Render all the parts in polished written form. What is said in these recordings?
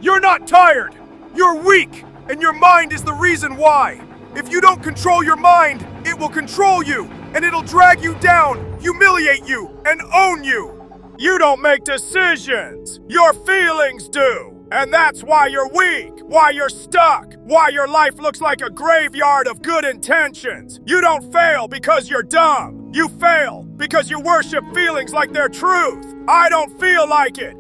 You're not tired! You're weak! And your mind is the reason why! If you don't control your mind, it will control you! And it'll drag you down, humiliate you, and own you! You don't make decisions! Your feelings do! And that's why you're weak, why you're stuck, why your life looks like a graveyard of good intentions. You don't fail because you're dumb. You fail because you worship feelings like they're truth. I don't feel like it.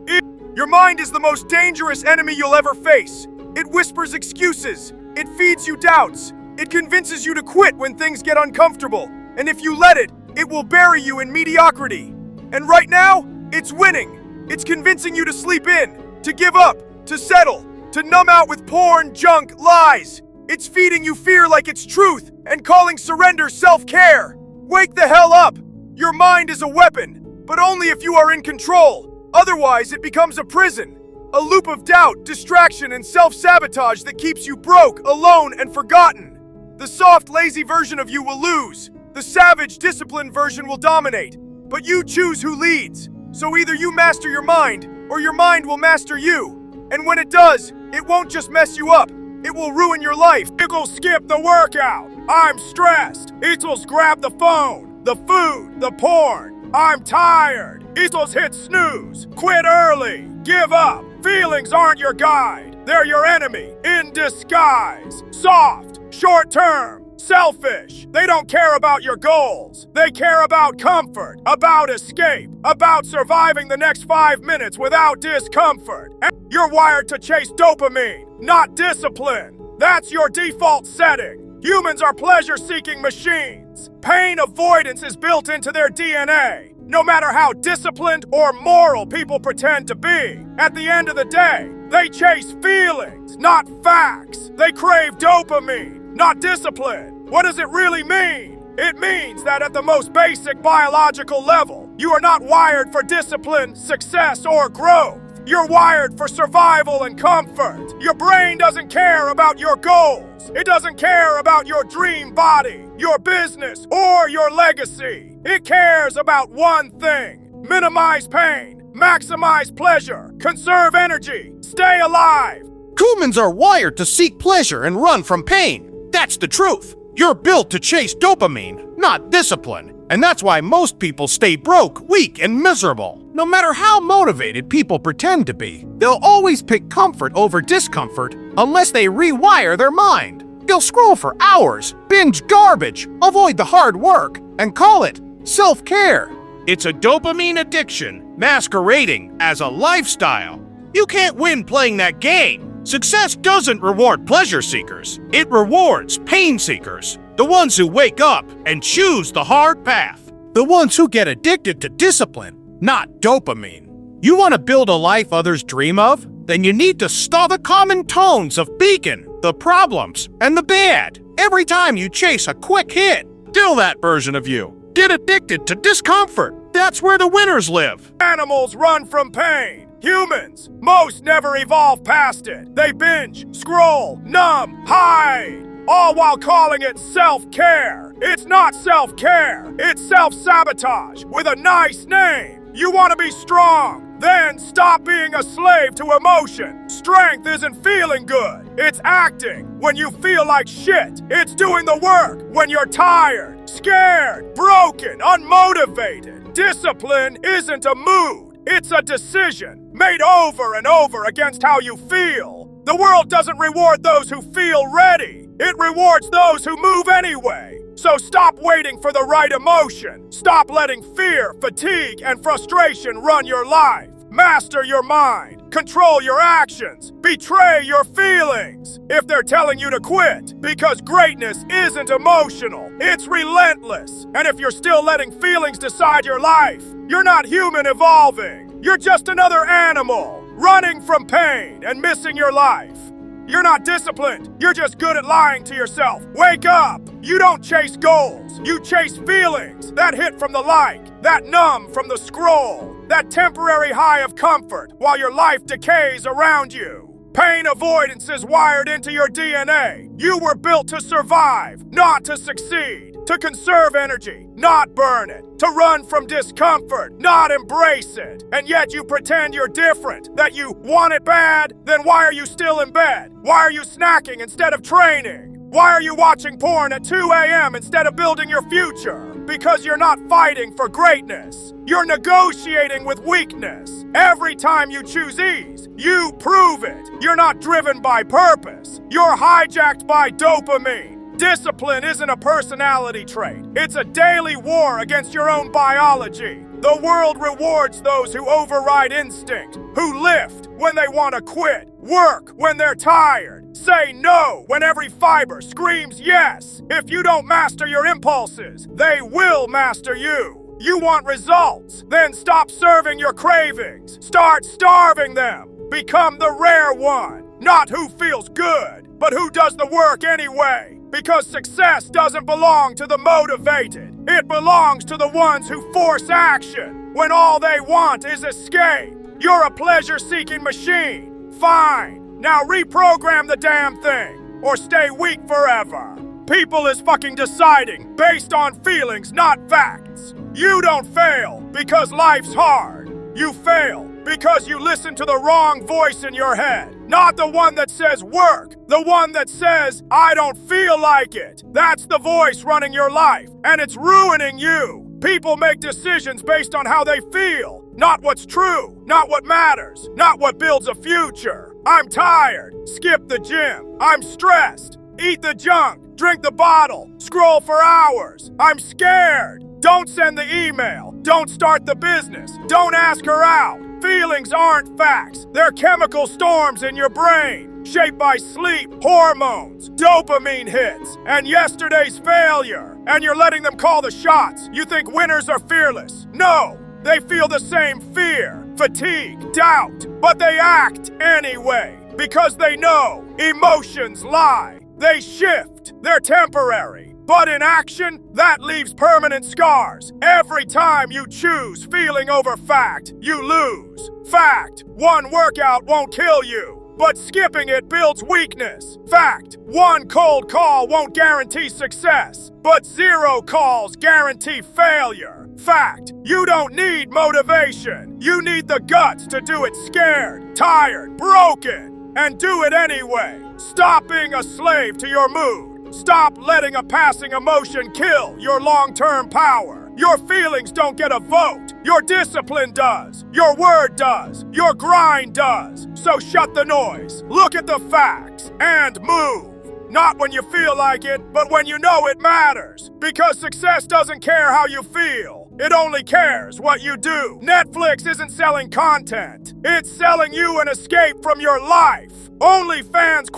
Your mind is the most dangerous enemy you'll ever face. It whispers excuses. It feeds you doubts. It convinces you to quit when things get uncomfortable. And if you let it, it will bury you in mediocrity. And right now, it's winning. It's convincing you to sleep in, to give up, to settle, to numb out with porn, junk, lies. It's feeding you fear like it's truth and calling surrender self-care. Wake the hell up! Your mind is a weapon, but only if you are in control. Otherwise, it becomes a prison. A loop of doubt, distraction, and self-sabotage that keeps you broke, alone, and forgotten. The soft, lazy version of you will lose. The savage, disciplined version will dominate. But you choose who leads. So either you master your mind, or your mind will master you. And when it does, it won't just mess you up. It will ruin your life. It'll skip the workout. I'm stressed. It'll grab the phone, the food, the porn. I'm tired. It'll hit snooze. Quit early. Give up. Feelings aren't your guide. They're your enemy in disguise. Soft, short-term, selfish. They don't care about your goals. They care about comfort, about escape, about surviving the next 5 minutes without discomfort. And you're wired to chase dopamine, not discipline. That's your default setting. Humans are pleasure-seeking machines. Pain avoidance is built into their DNA. No matter how disciplined or moral people pretend to be, at the end of the day, they chase feelings, not facts. They crave dopamine, not discipline. What does it really mean? It means that at the most basic biological level, you are not wired for discipline, success, or growth. You're wired for survival and comfort. Your brain doesn't care about your goals. It doesn't care about your dream body, your business, or your legacy. It cares about one thing: minimize pain, maximize pleasure, conserve energy, stay alive. Humans are wired to seek pleasure and run from pain. That's the truth. You're built to chase dopamine, not discipline. And that's why most people stay broke, weak, and miserable. No matter how motivated people pretend to be, they'll always pick comfort over discomfort unless they rewire their mind. They'll scroll for hours, binge garbage, avoid the hard work, and call it self-care. It's a dopamine addiction masquerading as a lifestyle. You can't win playing that game. Success doesn't reward pleasure seekers. It rewards pain seekers. The ones who wake up and choose the hard path. The ones who get addicted to discipline, not dopamine. You want to build a life others dream of? Then you need to stop the common tones of Beacon, the problems, and the bad. Every time you chase a quick hit, kill that version of you. Get addicted to discomfort. That's where the winners live. Animals run from pain. Humans, most never evolve past it. They binge, scroll, numb, hide, all while calling it self-care. It's not self-care, it's self-sabotage with a nice name. You want to be strong, then stop being a slave to emotion. Strength isn't feeling good, it's acting when you feel like shit. It's doing the work when you're tired, scared, broken, unmotivated. Discipline isn't a mood. It's a decision made over and over against how you feel. The world doesn't reward those who feel ready. It rewards those who move anyway. So stop waiting for the right emotion. Stop letting fear, fatigue, and frustration run your life. Master your mind. Control your actions. Betray your feelings. If they're telling you to quit, because greatness isn't emotional, it's relentless. And if you're still letting feelings decide your life, you're not human evolving. You're just another animal, running from pain and missing your life. You're not disciplined. You're just good at lying to yourself. Wake up! You don't chase goals. You chase feelings. That hit from the like, that numb from the scroll, that temporary high of comfort while your life decays around you. Pain avoidance is wired into your DNA. You were built to survive, not to succeed. to conserve energy, not burn it, to run from discomfort, not embrace it. And yet you pretend you're different, that you want it bad. Then why are you still in bed? Why are you snacking instead of training? Why are you watching porn at 2 a.m. instead of building your future? Because you're not fighting for greatness. You're negotiating with weakness. Every time you choose ease, you prove it. You're not driven by purpose. You're hijacked by dopamine. Discipline isn't a personality trait. It's a daily war against your own biology. The world rewards those who override instinct, who lift when they want to quit, work when they're tired, say no when every fiber screams yes. If you don't master your impulses, they will master you. You want results? Then stop serving your cravings. Start starving them. Become the rare one. Not who feels good, but who does the work anyway. Because success doesn't belong to the motivated. It belongs to the ones who force action when all they want is escape. You're a pleasure-seeking machine. Fine. Now reprogram the damn thing, or stay weak forever. People is fucking deciding based on feelings, not facts. You don't fail because life's hard. You fail because you listen to the wrong voice in your head. Not the one that says work, the one that says, I don't feel like it. That's the voice running your life, and it's ruining you. People make decisions based on how they feel, not what's true, not what matters, not what builds a future. I'm tired. Skip the gym. I'm stressed. Eat the junk. Drink the bottle. Scroll for hours. I'm scared. Don't send the email. Don't start the business. Don't ask her out. Feelings aren't facts. They're chemical storms in your brain, shaped by sleep, hormones, dopamine hits, and yesterday's failure. And you're letting them call the shots. You think winners are fearless. No, they feel the same fear, fatigue, doubt, but they act anyway because they know emotions lie. They shift. They're temporary. But in action, that leaves permanent scars. Every time you choose feeling over fact, you lose. Fact, one workout won't kill you, but skipping it builds weakness. Fact, one cold call won't guarantee success, but 0 calls guarantee failure. Fact, you don't need motivation. You need the guts to do it scared, tired, broken, and do it anyway. Stop being a slave to your mood. Stop letting a passing emotion kill your long-term power. Your feelings don't get a vote. Your discipline does. Your word does. Your grind does. So shut the noise. Look at the facts and move. Not when you feel like it, but when you know it matters. Because success doesn't care how you feel. It only cares what you do. Netflix isn't selling content. It's selling you an escape from your life. OnlyFans ?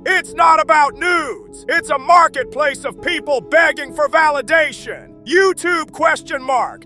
It's not about nudes. It's a marketplace of people begging for validation. YouTube ?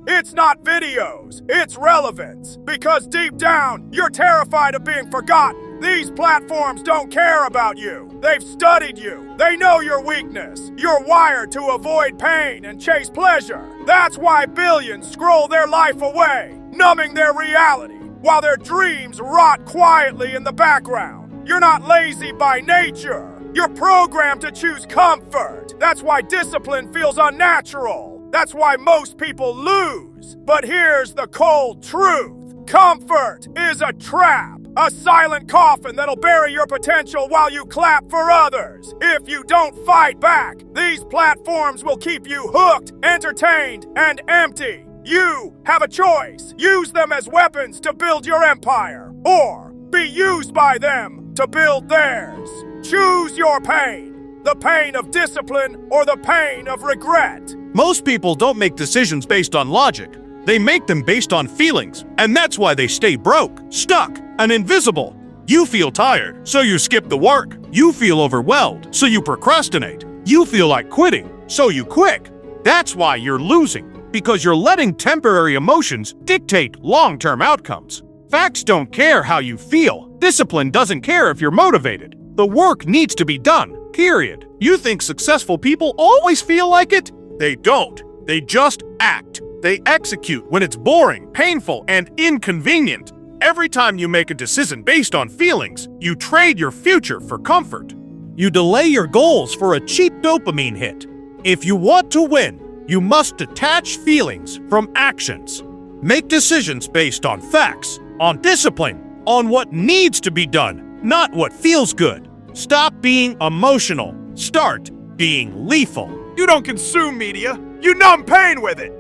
It's not videos. It's relevance. Because deep down, you're terrified of being forgotten. These platforms don't care about you. They've studied you. They know your weakness. You're wired to avoid pain and chase pleasure. That's why billions scroll their life away, numbing their reality, while their dreams rot quietly in the background. You're not lazy by nature. You're programmed to choose comfort. That's why discipline feels unnatural. That's why most people lose. But here's the cold truth. Comfort is a trap. A silent coffin that'll bury your potential while you clap for others. If you don't fight back, these platforms will keep you hooked, entertained, and empty. You have a choice. Use them as weapons to build your empire, or be used by them to build theirs. Choose your pain. The pain of discipline or the pain of regret. Most people don't make decisions based on logic. They make them based on feelings, and that's why they stay broke, stuck, and invisible. You feel tired, so you skip the work. You feel overwhelmed, so you procrastinate. You feel like quitting, so you quit. That's why you're losing, because you're letting temporary emotions dictate long-term outcomes. Facts don't care how you feel. Discipline doesn't care if you're motivated. The work needs to be done, period. You think successful people always feel like it? They don't. They just act. They execute when it's boring, painful, and inconvenient. Every time you make a decision based on feelings, you trade your future for comfort. You delay your goals for a cheap dopamine hit. If you want to win, you must detach feelings from actions. Make decisions based on facts, on discipline, on what needs to be done, not what feels good. Stop being emotional. Start being lethal. You don't consume media, you numb pain with it.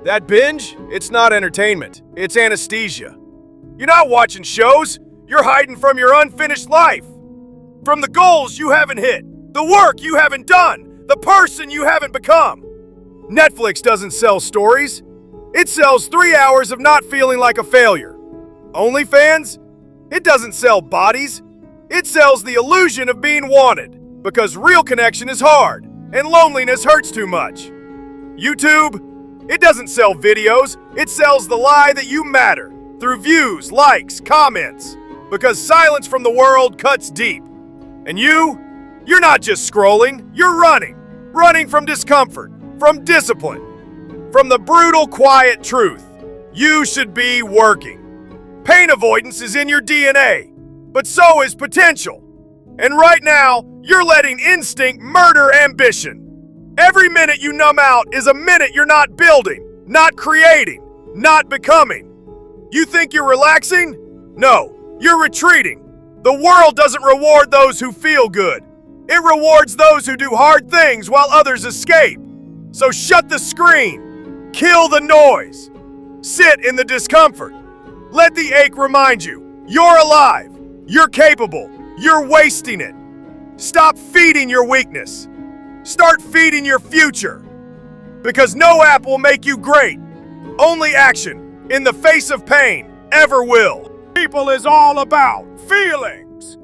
That binge, it's not entertainment, it's anesthesia. You're not watching shows, you're hiding from your unfinished life. From the goals you haven't hit, the work you haven't done, the person you haven't become. Netflix doesn't sell stories, it sells 3 hours of not feeling like a failure. OnlyFans? It doesn't sell bodies, it sells the illusion of being wanted, because real connection is hard, and loneliness hurts too much. YouTube? It doesn't sell videos, it sells the lie that you matter, through views, likes, comments, because silence from the world cuts deep. And you're not just scrolling, you're running. Running from discomfort, from discipline, from the brutal, quiet truth. You should be working. Pain avoidance is in your DNA, but so is potential. And right now, you're letting instinct murder ambition. Every minute you numb out is a minute you're not building, not creating, not becoming. You think you're relaxing? No, you're retreating. The world doesn't reward those who feel good. It rewards those who do hard things while others escape. So shut the screen. Kill the noise. Sit in the discomfort. Let the ache remind you, you're alive. You're capable. You're wasting it. Stop feeding your weakness. Start feeding your future. Because no app will make you great. Only action, in the face of pain, ever will. People is all about feelings.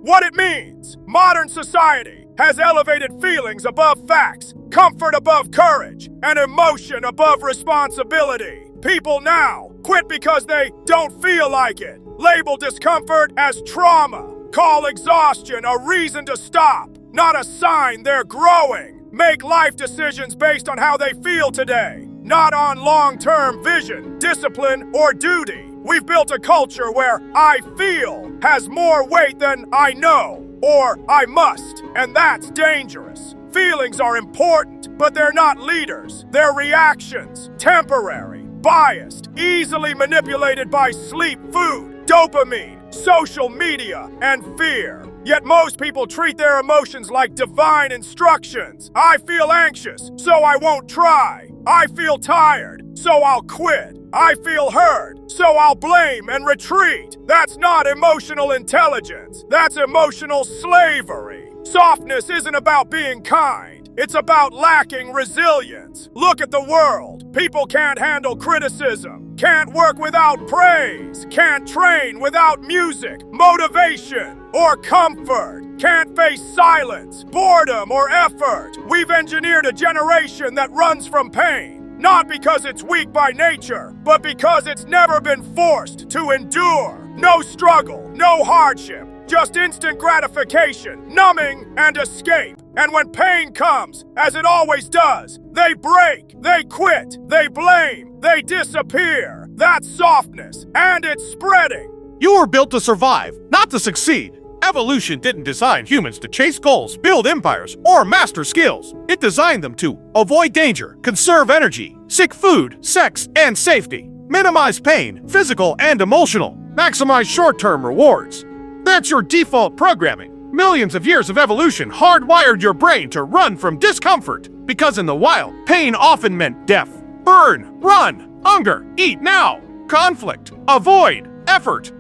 What it means, modern society has elevated feelings above facts, comfort above courage, and emotion above responsibility. People now quit because they don't feel like it. Label discomfort as trauma. Call exhaustion a reason to stop, not a sign they're growing. Make life decisions based on how they feel today, not on long-term vision, discipline, or duty. We've built a culture where I feel has more weight than I know or I must, and that's dangerous. Feelings are important, but they're not leaders. They're reactions, temporary, biased, easily manipulated by sleep, food, dopamine, social media, and fear. Yet most people treat their emotions like divine instructions. I feel anxious, so I won't try. I feel tired, so I'll quit. I feel hurt, so I'll blame and retreat. That's not emotional intelligence. That's emotional slavery. Softness isn't about being kind. It's about lacking resilience. Look at the world. People can't handle criticism, can't work without praise, can't train without music, motivation, or comfort, can't face silence, boredom, or effort. We've engineered a generation that runs from pain, not because it's weak by nature, but because it's never been forced to endure. No struggle, no hardship, just instant gratification, numbing, and escape. And when pain comes, as it always does, they break, they quit, they blame, they disappear. That's softness, and it's spreading. You were built to survive, not to succeed. Evolution didn't design humans to chase goals, build empires, or master skills. It designed them to avoid danger, conserve energy, seek food, sex, and safety, minimize pain, physical and emotional, maximize short-term rewards. That's your default programming. Millions of years of evolution hardwired your brain to run from discomfort, because in the wild, pain often meant death. Burn, run, hunger, eat now, conflict, avoid, effort,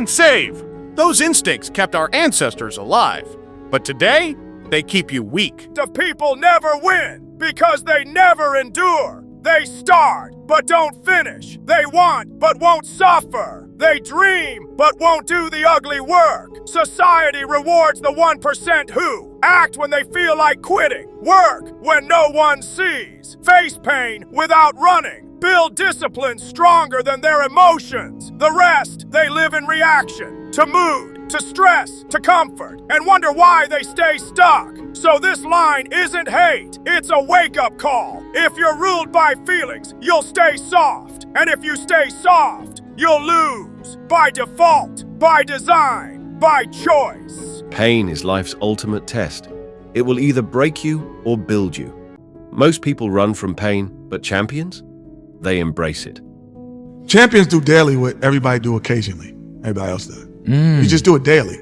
save. Those instincts kept our ancestors alive, but today, they keep you weak. The people never win because they never endure. They start, but don't finish. They want, but won't suffer. They dream, but won't do the ugly work. Society rewards the 1% who act when they feel like quitting, work when no one sees, face pain without running, build discipline stronger than their emotions. The rest, they live in reaction to mood, to stress, to comfort, and wonder why they stay stuck. So this line isn't hate, it's a wake-up call. If you're ruled by feelings, you'll stay soft. And if you stay soft, you'll lose. By default, by design, by choice. Pain is life's ultimate test. It will either break you or build you. Most people run from pain, but champions? They embrace it. Champions do daily what everybody do occasionally. Everybody else does. You just do it daily.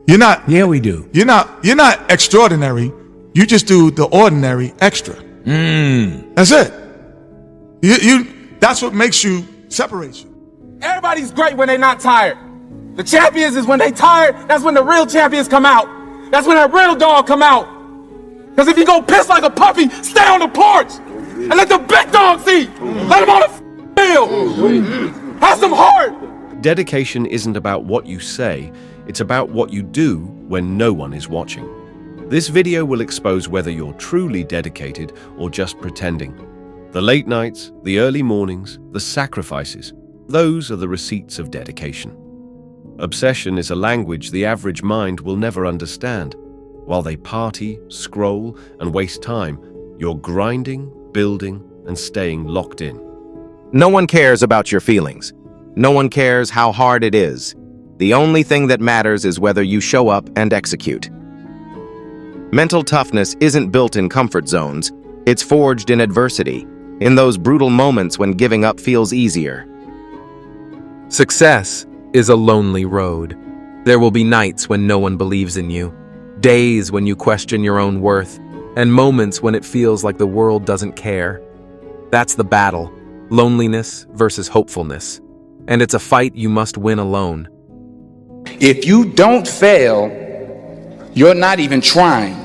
You're not. Yeah, we do. You're not extraordinary. You just do the ordinary extra. That's it. That's what makes you, separates you. Everybody's great when they're not tired. The champions is when they tired, that's when the real champions come out. That's when that real dog come out. Because if you go piss like a puppy, stay on the porch and let the big dogs eat. Let them on the field. Have some heart. Dedication isn't about what you say, it's about what you do when no one is watching. This video will expose whether you're truly dedicated or just pretending. The late nights, the early mornings, the sacrifices, those are the receipts of dedication. Obsession is a language the average mind will never understand. While they party, scroll, and waste time, you're grinding, building, and staying locked in. No one cares about your feelings. No one cares how hard it is. The only thing that matters is whether you show up and execute. Mental toughness isn't built in comfort zones. It's forged in adversity, in those brutal moments when giving up feels easier. Success is a lonely road. There will be nights when no one believes in you, days when you question your own worth, and moments when it feels like the world doesn't care. That's the battle, loneliness versus hopefulness. And it's a fight you must win alone. If you don't fail, you're not even trying.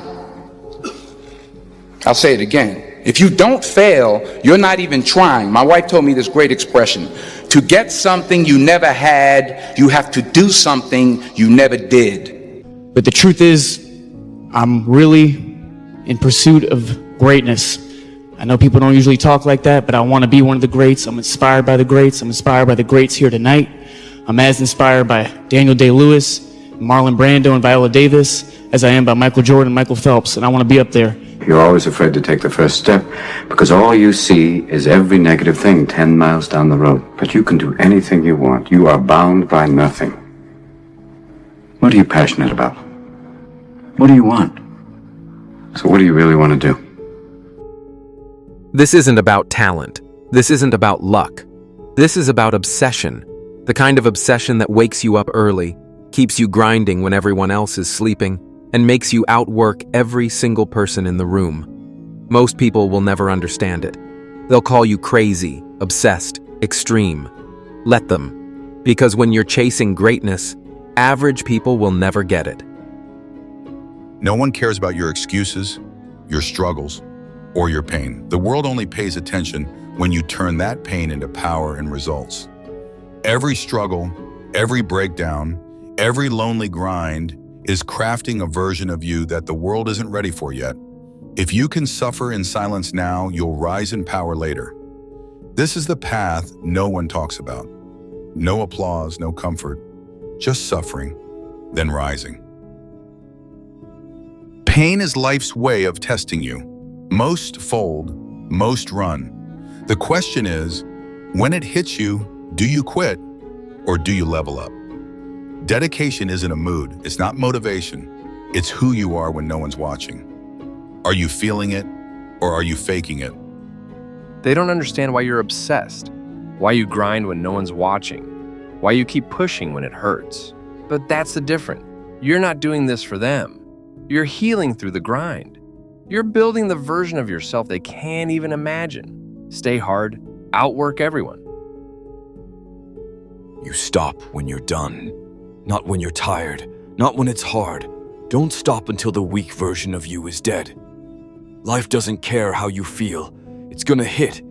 I'll say it again. If you don't fail, you're not even trying. My wife told me this great expression. To get something you never had, you have to do something you never did. But the truth is, I'm really in pursuit of greatness. I know people don't usually talk like that, but I want to be one of the greats. I'm inspired by the greats. I'm inspired by the greats here tonight. I'm as inspired by Daniel Day-Lewis, Marlon Brando, and Viola Davis as I am by Michael Jordan and Michael Phelps, and I want to be up there. You're always afraid to take the first step because all you see is every negative thing 10 miles down the road. But you can do anything you want. You are bound by nothing. What are you passionate about? What do you want? So what do you really want to do? This isn't about talent. This isn't about luck. This is about obsession. The kind of obsession that wakes you up early, keeps you grinding when everyone else is sleeping, and makes you outwork every single person in the room. Most people will never understand it. They'll call you crazy, obsessed, extreme. Let them. Because when you're chasing greatness, average people will never get it. No one cares about your excuses, your struggles, or your pain. The world only pays attention when you turn that pain into power and results. Every struggle, every breakdown, every lonely grind is crafting a version of you that the world isn't ready for yet. If you can suffer in silence now, you'll rise in power later. This is the path no one talks about. No applause, no comfort, just suffering, then rising. Pain is life's way of testing you. Most fold, most run. The question is, when it hits you, do you quit or do you level up? Dedication isn't a mood, it's not motivation. It's who you are when no one's watching. Are you feeling it or are you faking it? They don't understand why you're obsessed, why you grind when no one's watching, why you keep pushing when it hurts. But that's the difference. You're not doing this for them. You're healing through the grind. You're building the version of yourself they can't even imagine. Stay hard, outwork everyone. You stop when you're done. Not when you're tired, not when it's hard. Don't stop until the weak version of you is dead. Life doesn't care how you feel. It's gonna hit.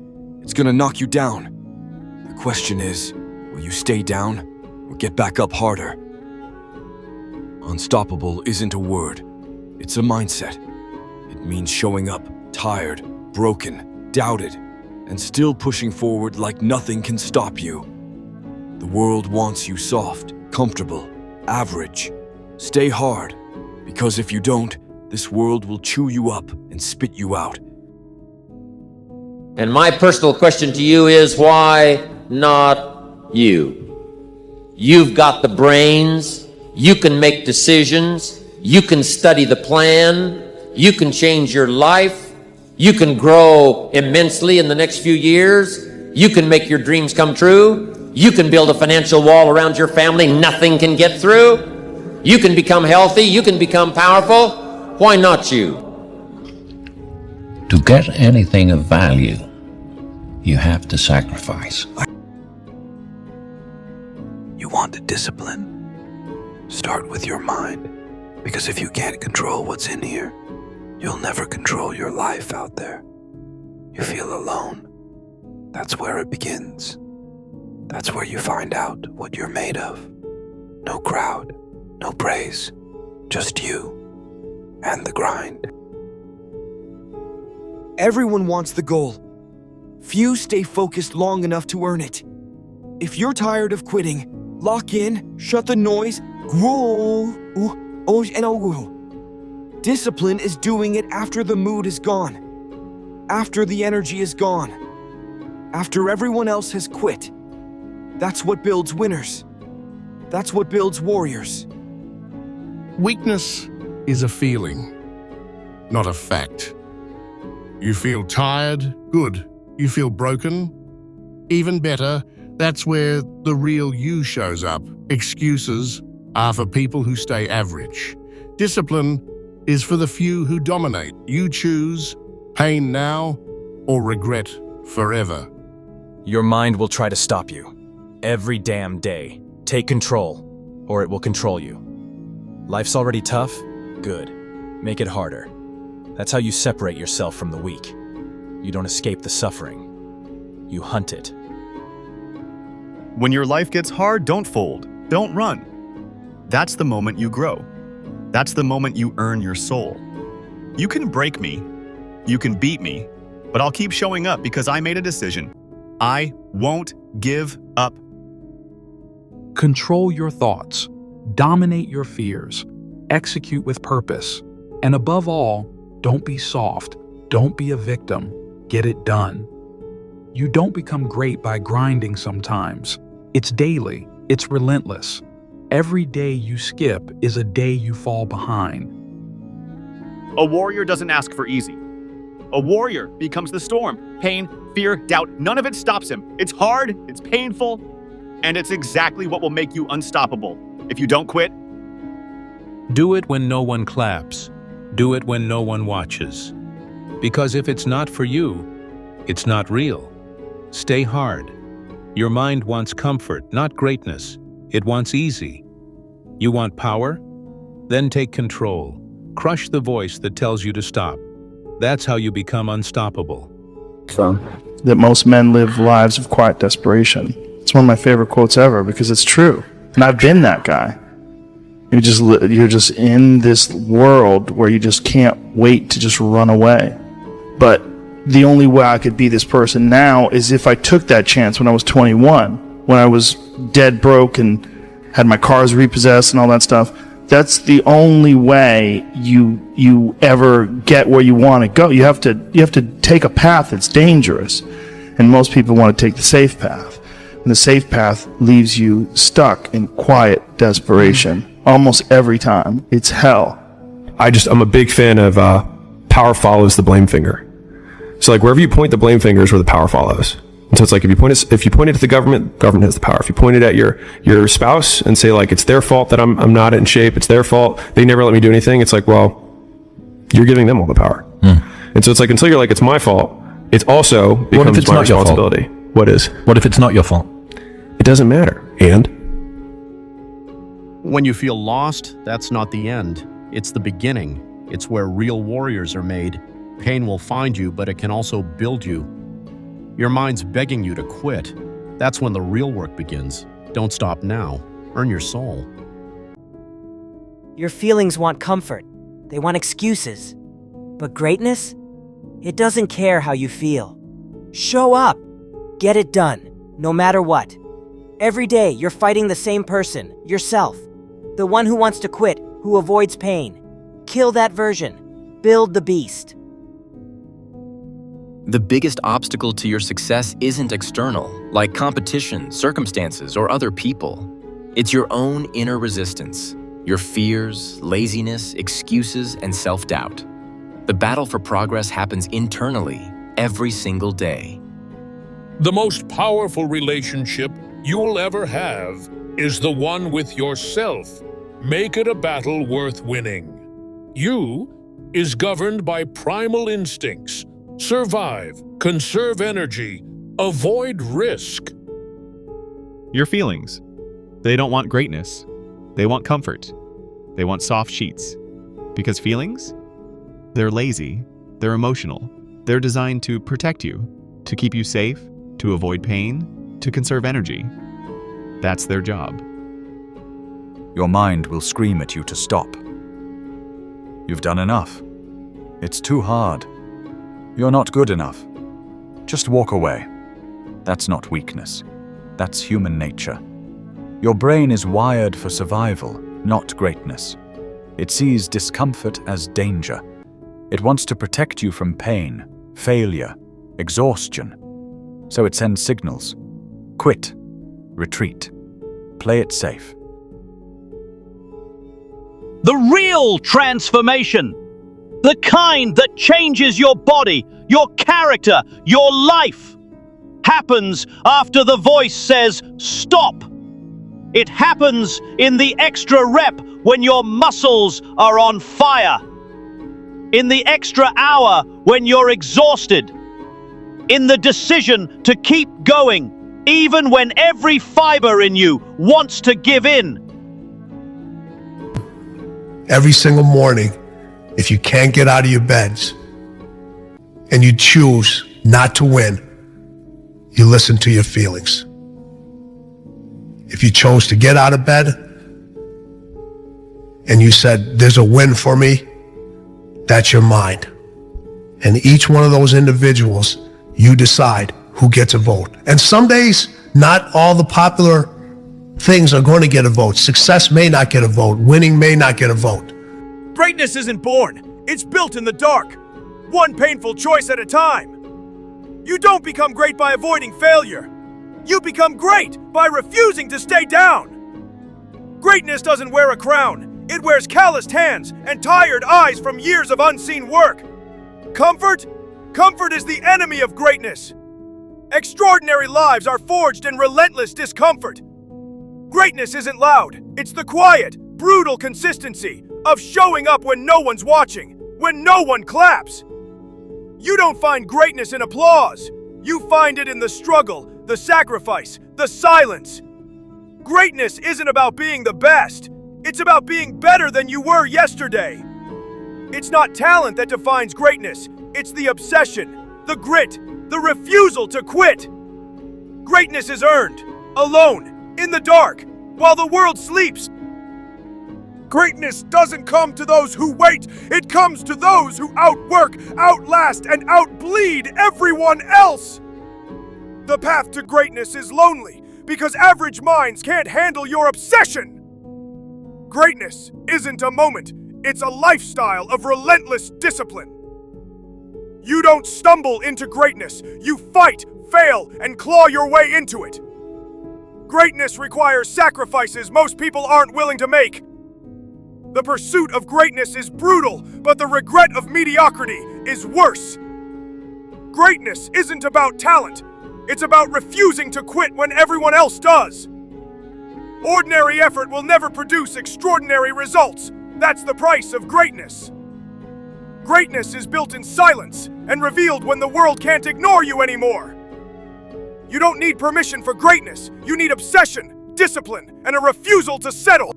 It's gonna knock you down. The question is, will you stay down or get back up harder? Unstoppable isn't a word. It's a mindset. It means showing up, tired, broken, doubted, and still pushing forward like nothing can stop you. The world wants you soft, comfortable, average. Stay hard, because if you don't, this world will chew you up and spit you out. And my personal question to you is, why not you? You've got the brains, you can make decisions, you can study the plan, You can change your life. You can grow immensely in the next few years. You can make your dreams come true. You can build a financial wall around your family nothing can get through. You can become healthy. You can become powerful. Why not you? To get anything of value, you have to sacrifice. You want the discipline? Start with your mind. Because if you can't control what's in here, you'll never control your life out there. You feel alone. That's where it begins. That's where you find out what you're made of. No crowd, no praise, just you and the grind. Everyone wants the goal. Few stay focused long enough to earn it. If you're tired of quitting, lock in, shut the noise, grow. Discipline is doing it after the mood is gone, after the energy is gone, after everyone else has quit. That's what builds winners. That's what builds warriors. Weakness is a feeling, not a fact. You feel tired? Good. You feel broken? Even better, that's where the real you shows up. Excuses are for people who stay average. Discipline is for the few who dominate. You choose pain now or regret forever. Your mind will try to stop you. Every damn day. Take control, or it will control you. Life's already tough? Good. Make it harder. That's how you separate yourself from the weak. You don't escape the suffering. You hunt it. When your life gets hard, don't fold. Don't run. That's the moment you grow. That's the moment you earn your soul. You can break me. You can beat me. But I'll keep showing up because I made a decision. I won't give up. Control your thoughts. Dominate your fears. Execute with purpose. And above all, don't be soft. Don't be a victim. Get it done. You don't become great by grinding sometimes. It's daily. It's relentless. Every day you skip is a day you fall behind. A warrior doesn't ask for easy. A warrior becomes the storm. Pain, fear, doubt, none of it stops him. It's hard, it's painful, and it's exactly what will make you unstoppable. If you don't quit, do it when no one claps. Do it when no one watches. Because if it's not for you, it's not real. Stay hard. Your mind wants comfort, not greatness. It wants easy. You want power? Then take control. Crush the voice that tells you to stop. That's how you become unstoppable. That most men live lives of quiet desperation. It's one of my favorite quotes ever because it's true. And I've been that guy. You're just in this world where you just can't wait to just run away. But the only way I could be this person now is if I took that chance when I was 21, when I was dead broke and had my cars repossessed and all that stuff. That's the only way you ever get where you want to go. You have to take a path that's dangerous, and most people want to take the safe path. And the safe path leaves you stuck in quiet desperation almost every time. It's hell. I'm a big fan of power follows the blame finger. So like wherever you point the blame finger is where the power follows. And so it's like if you point it at the government has the power. If you point it at your spouse and say like it's their fault that I'm not in shape, it's their fault, they never let me do anything, it's like, well, you're giving them all the power. And so it's like until you're like it's my fault, it also becomes my responsibility. What is? What if it's not your fault? It doesn't matter. And when you feel lost, that's not the end. It's the beginning. It's where real warriors are made. Pain will find you, but it can also build you. Your mind's begging you to quit. That's when the real work begins. Don't stop now. Earn your soul. Your feelings want comfort. They want excuses. But greatness? It doesn't care how you feel. Show up. Get it done, no matter what. Every day, you're fighting the same person, yourself. The one who wants to quit, who avoids pain. Kill that version. Build the beast. The biggest obstacle to your success isn't external, like competition, circumstances, or other people. It's your own inner resistance, your fears, laziness, excuses, and self-doubt. The battle for progress happens internally, every single day. The most powerful relationship you'll ever have is the one with yourself. Make it a battle worth winning. You is governed by primal instincts. Survive, conserve energy, avoid risk. Your feelings. They don't want greatness. They want comfort. They want soft sheets. Because feelings? They're lazy. They're emotional. They're designed to protect you, to keep you safe, to avoid pain, to conserve energy. That's their job. Your mind will scream at you to stop. You've done enough. It's too hard. You're not good enough. Just walk away. That's not weakness. That's human nature. Your brain is wired for survival, not greatness. It sees discomfort as danger. It wants to protect you from pain, failure, exhaustion. So it sends signals. Quit. Retreat. Play it safe. The real transformation, the kind that changes your body, your character, your life, happens after the voice says, stop. It happens in the extra rep when your muscles are on fire, in the extra hour when you're exhausted, in the decision to keep going, even when every fiber in you wants to give in. Every single morning, if you can't get out of your beds and you choose not to win, you listen to your feelings. If you chose to get out of bed and you said, there's a win for me, that's your mind. And each one of those individuals, you decide who gets a vote. And some days, not all the popular things are going to get a vote. Success may not get a vote. Winning may not get a vote. Greatness isn't born. It's built in the dark. One painful choice at a time. You don't become great by avoiding failure. You become great by refusing to stay down. Greatness doesn't wear a crown. It wears calloused hands and tired eyes from years of unseen work. Comfort? Comfort is the enemy of greatness. Extraordinary lives are forged in relentless discomfort. Greatness isn't loud. It's the quiet, brutal consistency of showing up when no one's watching, when no one claps. You don't find greatness in applause. You find it in the struggle, the sacrifice, the silence. Greatness isn't about being the best. It's about being better than you were yesterday. It's not talent that defines greatness. It's the obsession, the grit, the refusal to quit. Greatness is earned, alone, in the dark, while the world sleeps. Greatness doesn't come to those who wait. It comes to those who outwork, outlast, and outbleed everyone else. The path to greatness is lonely because average minds can't handle your obsession. Greatness isn't a moment. It's a lifestyle of relentless discipline. You don't stumble into greatness. You fight, fail, and claw your way into it. Greatness requires sacrifices most people aren't willing to make. The pursuit of greatness is brutal, but the regret of mediocrity is worse. Greatness isn't about talent. It's about refusing to quit when everyone else does. Ordinary effort will never produce extraordinary results. That's the price of greatness. Greatness is built in silence and revealed when the world can't ignore you anymore. You don't need permission for greatness. You need obsession, discipline, and a refusal to settle.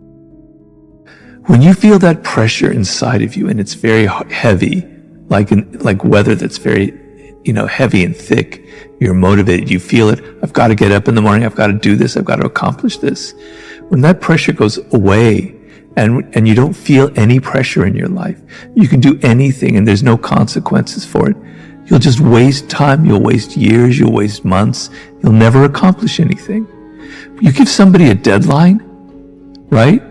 When you feel that pressure inside of you and it's very heavy, like weather that's very, heavy and thick, you're motivated, you feel it. I've got to get up in the morning. I've got to do this. I've got to accomplish this. When that pressure goes away and you don't feel any pressure in your life, you can do anything and there's no consequences for it. You'll just waste time. You'll waste years. You'll waste months. You'll never accomplish anything. You give somebody a deadline, right?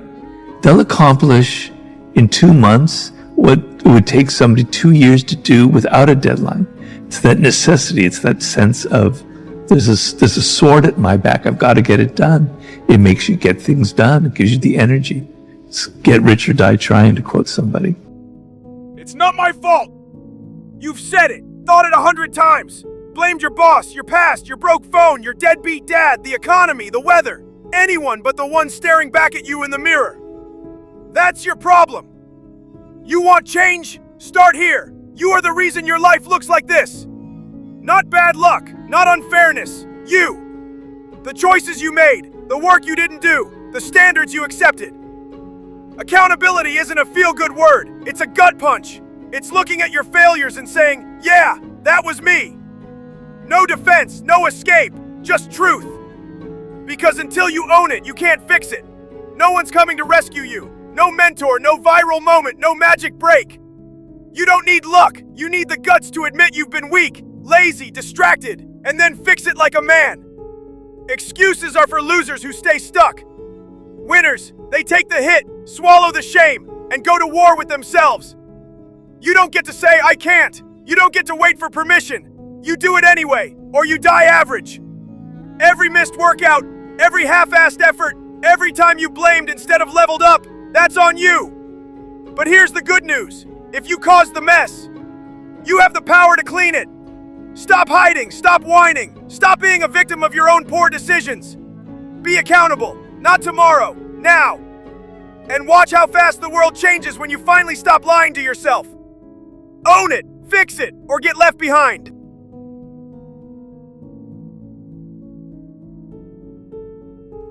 They'll accomplish in 2 months what it would take somebody 2 years to do without a deadline. It's that necessity. It's that sense of there's a sword at my back. I've got to get it done. It makes you get things done. It gives you the energy. It's get rich or die trying, to quote somebody. It's not my fault. You've said it, thought it 100 times. Blamed your boss, your past, your broke phone, your deadbeat dad, the economy, the weather. Anyone but the one staring back at you in the mirror. That's your problem. You want change? Start here. You are the reason your life looks like this. Not bad luck, not unfairness. You. The choices you made, the work you didn't do, the standards you accepted. Accountability isn't a feel-good word, it's a gut punch. It's looking at your failures and saying, yeah, that was me. No defense, no escape, just truth. Because until you own it, you can't fix it. No one's coming to rescue you. No mentor, no viral moment, no magic break. You don't need luck, you need the guts to admit you've been weak, lazy, distracted, and then fix it like a man. Excuses are for losers who stay stuck. Winners, they take the hit, swallow the shame, and go to war with themselves. You don't get to say, I can't. You don't get to wait for permission. You do it anyway, or you die average. Every missed workout, every half-assed effort, every time you blamed instead of leveled up, that's on you. But here's the good news. If you caused the mess, you have the power to clean it. Stop hiding, stop whining, stop being a victim of your own poor decisions. Be accountable, not tomorrow, now. And watch how fast the world changes when you finally stop lying to yourself. Own it, fix it, or get left behind.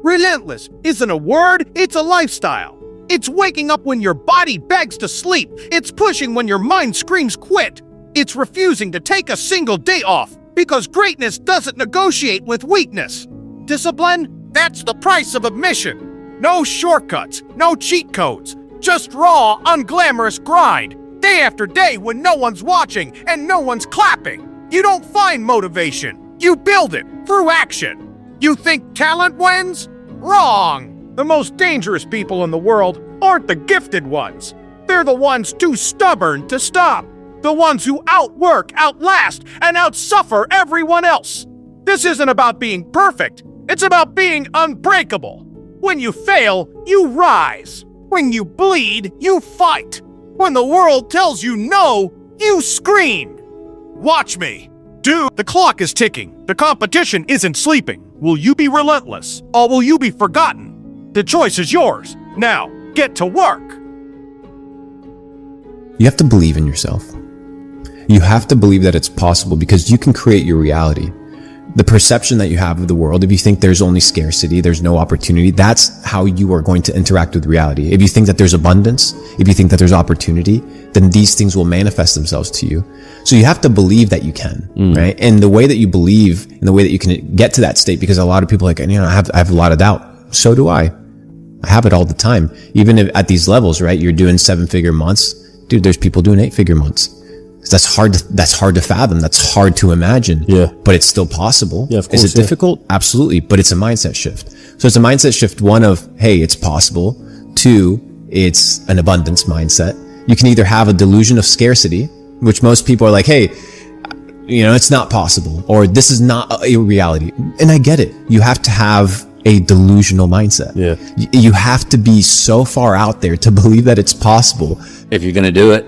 Relentless isn't a word, it's a lifestyle. It's waking up when your body begs to sleep. It's pushing when your mind screams quit. It's refusing to take a single day off because greatness doesn't negotiate with weakness. Discipline, that's the price of admission. No shortcuts, no cheat codes, just raw, unglamorous grind. Day after day when no one's watching and no one's clapping. You don't find motivation, you build it through action. You think talent wins? Wrong! The most dangerous people in the world aren't the gifted ones. They're the ones too stubborn to stop. The ones who outwork, outlast, and outsuffer everyone else. This isn't about being perfect. It's about being unbreakable. When you fail, you rise. When you bleed, you fight. When the world tells you no, you scream. Watch me. Dude, the clock is ticking. The competition isn't sleeping. Will you be relentless, or will you be forgotten? The choice is yours. Now, get to work. You have to believe in yourself. You have to believe that it's possible because you can create your reality. The perception that you have of the world, if you think there's only scarcity, there's no opportunity, that's how you are going to interact with reality. If you think that there's abundance, if you think that there's opportunity, then these things will manifest themselves to you. So you have to believe that you can, right? And the way that you believe and the way that you can get to that state, because a lot of people are like, I have a lot of doubt. So do I. I have it all the time. Even if at these levels, right? You're doing 7-figure months. Dude, there's people doing 8-figure months. That's hard to fathom. That's hard to imagine. Yeah. But it's still possible. Yeah, of course. Is it difficult? Absolutely. But it's a mindset shift. So it's a mindset shift, one of, hey, it's possible. 2, it's an abundance mindset. You can either have a delusion of scarcity, which most people are like, hey, it's not possible, or this is not a reality. And I get it. You have to have a delusional mindset. Yeah. You have to be so far out there to believe that it's possible. If you're going to do it,